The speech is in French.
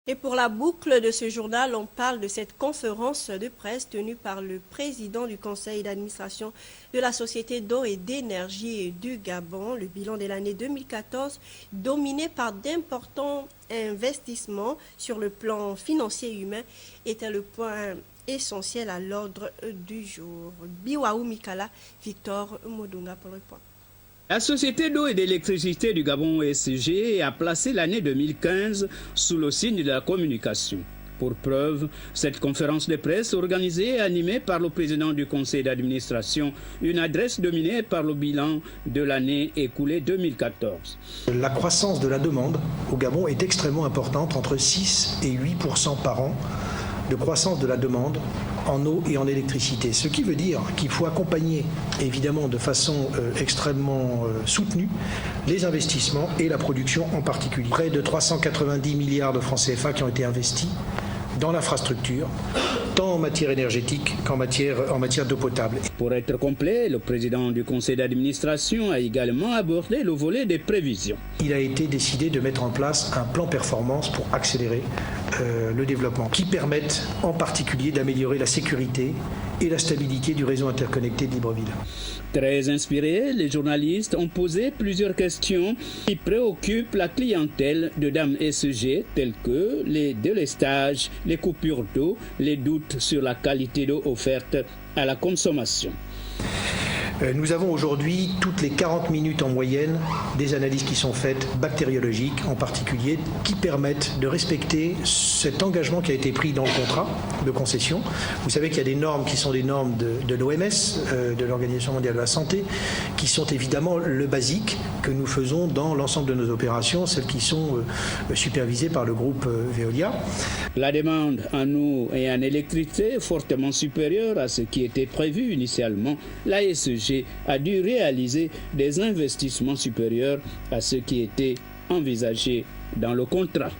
Et pour la boucle de ce journal, on parle de cette conférence de presse tenue par le président du conseil d'administration de la Société d'eau et d'énergie du Gabon. Le bilan de l'année 2014, dominé par d'importants investissements sur le plan financier et humain, était le point essentiel à l'ordre du jour. Biwaou Mikala, Victor Modunga pour le point. La Société d'eau et d'électricité du Gabon ESG a placé l'année 2015 sous le signe de la communication. Pour preuve, cette conférence de presse organisée et animée par le président du conseil d'administration, une adresse dominée par le bilan de l'année écoulée 2014. La croissance de la demande au Gabon est extrêmement importante, entre 6 et 8% par an de croissance de la demande en eau et en électricité. Ce qui veut dire qu'il faut accompagner, évidemment de façon extrêmement soutenue, les investissements et la production en particulier. Près de 390 milliards de francs CFA qui ont été investis dans l'infrastructure, tant en matière énergétique qu'en matière d'eau potable. Pour être complet, le président du conseil d'administration a également abordé le volet des prévisions. Il a été décidé de mettre en place un plan performance pour accélérer le développement, qui permette en particulier d'améliorer la sécurité et la stabilité du réseau interconnecté de Libreville. Très inspirés, les journalistes ont posé plusieurs questions qui préoccupent la clientèle de Dame ESG, telles que les délestages, les coupures d'eau, les doutes sur la qualité d'eau offerte à la consommation. Nous avons aujourd'hui, toutes les 40 minutes en moyenne, des analyses qui sont faites, bactériologiques en particulier, qui permettent de respecter cet engagement qui a été pris dans le contrat de concession. Vous savez qu'il y a des normes qui sont des normes de l'OMS, de l'Organisation mondiale de la santé, qui sont évidemment le basique que nous faisons dans l'ensemble de nos opérations, celles qui sont supervisées par le groupe Veolia. La demande en eau et en électricité est fortement supérieure à ce qui était prévu initialement. La ESG a dû réaliser des investissements supérieurs à ce qui était envisagé dans le contrat.